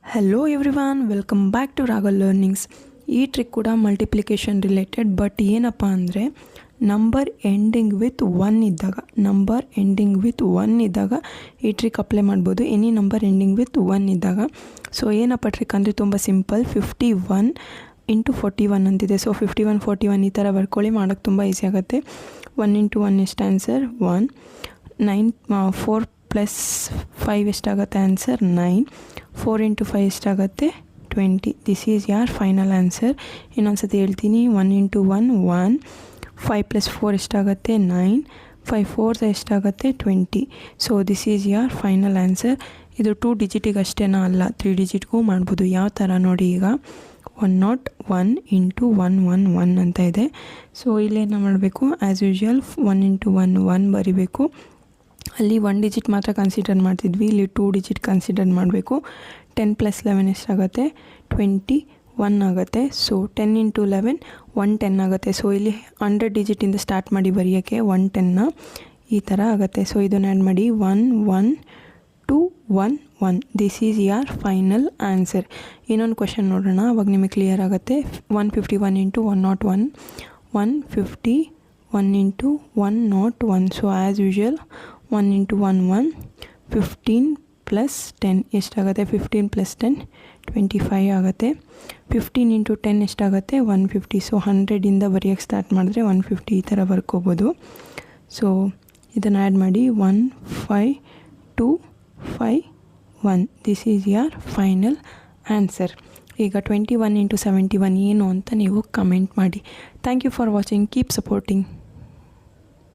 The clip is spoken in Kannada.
Hello everyone, welcome back to Ragal learnings. ಈ ಟ್ರಿಕ್ ಕೂಡ ಮಲ್ಟಿಪ್ಲಿಕೇಶನ್ ರಿಲೇಟೆಡ್, ಬಟ್ ಏನಪ್ಪ ಅಂದರೆ ನಂಬರ್ ಎಂಡಿಂಗ್ ವಿತ್ ಒನ್ ಇದ್ದಾಗ ಈ ಟ್ರಿಕ್ ಅಪ್ಲೈ ಮಾಡ್ಬೋದು. Any number ending with one ಇದ್ದಾಗ. ಸೊ ಏನಪ್ಪ ಟ್ರಿಕ್ ಅಂದರೆ ತುಂಬ ಸಿಂಪಲ್. 51 × 41 ಅಂತಿದೆ. ಸೊ 51 41 ಈ ಥರ ಬರ್ಕೊಳ್ಳಿ, ಮಾಡೋಕ್ಕೆ ತುಂಬ ಈಸಿ ಆಗುತ್ತೆ. 1 × 1 ಎಷ್ಟು ಆನ್ಸರ್ 1. 4 + 5 ಎಷ್ಟಾಗುತ್ತೆ ಆನ್ಸರ್ 9. 4 × 5 ಎಷ್ಟಾಗುತ್ತೆ 20. This is your final answer. ಇನ್ನೊಂದು ಸತಿ ಹೇಳ್ತೀನಿ. 1 × 1 1. 5 + 4 ಎಷ್ಟಾಗುತ್ತೆ 9. 5 4 ಎಷ್ಟಾಗುತ್ತೆ 20. So this is your final answer. ಇದು 2 ಡಿಜಿಟಿಗೆ ಅಷ್ಟೇನಾ ಅಲ್ಲ, 3 ಡಿಜಿಟ್ಗೂ ಮಾಡ್ಬೋದು. ಯಾವ ಥರ ನೋಡಿ, ಈಗ 101 × 111 ಅಂತ ಇದೆ. ಸೊ ಇಲ್ಲೇನು ಮಾಡಬೇಕು, ಆ್ಯಸ್ ಯೂಶ್ವಲ್ 1 × 1 1 ಬರಿಬೇಕು. ಅಲ್ಲಿ 1 ಡಿಜಿಟ್ ಮಾತ್ರ ಕನ್ಸಿಡರ್ ಮಾಡ್ತಿದ್ವಿ, ಇಲ್ಲಿ 2 ಡಿಜಿಟ್ ಕನ್ಸಿಡರ್ ಮಾಡಬೇಕು. 10 + 11 ಎಷ್ಟಾಗುತ್ತೆ 21 ಆಗುತ್ತೆ. ಸೊ 10 × 11 110 ಆಗುತ್ತೆ. ಸೊ ಇಲ್ಲಿ 100 ಡಿಜಿಟಿಂದ ಸ್ಟಾರ್ಟ್ ಮಾಡಿ ಬರೆಯೋಕ್ಕೆ 110 ಈ ಥರ ಆಗುತ್ತೆ. ಸೊ ಇದನ್ನು ಆ್ಯಡ್ ಮಾಡಿ 1 1 2 1 1. This is your final answer. ಇನ್ನೊಂದು ಕ್ವಶನ್ ನೋಡೋಣ, ಅವಾಗ ನಿಮಗೆ ಕ್ಲಿಯರ್ ಆಗುತ್ತೆ. 151 × 101. 151 × 101. So as usual 1 × 1 1. 15 + 10 ಎಷ್ಟಾಗುತ್ತೆ 15 + 10 25 ಆಗುತ್ತೆ. 15 × 10 ಎಷ್ಟಾಗುತ್ತೆ 150. ಸೊ 100ಇಂದ ಬರೆಯೋಕ್ಕೆ ಸ್ಟಾರ್ಟ್ ಮಾಡಿದ್ರೆ 150 ಈ ಥರ ಬರ್ಕೋಬೋದು. ಸೊ ಇದನ್ನು ಆ್ಯಡ್ ಮಾಡಿ 1 5 2 5 1. This is your final answer. ಈಗ 21 × 71 ಏನು ಅಂತ ನೀವು ಕಮೆಂಟ್ ಮಾಡಿ. Thank you for watching. Keep supporting.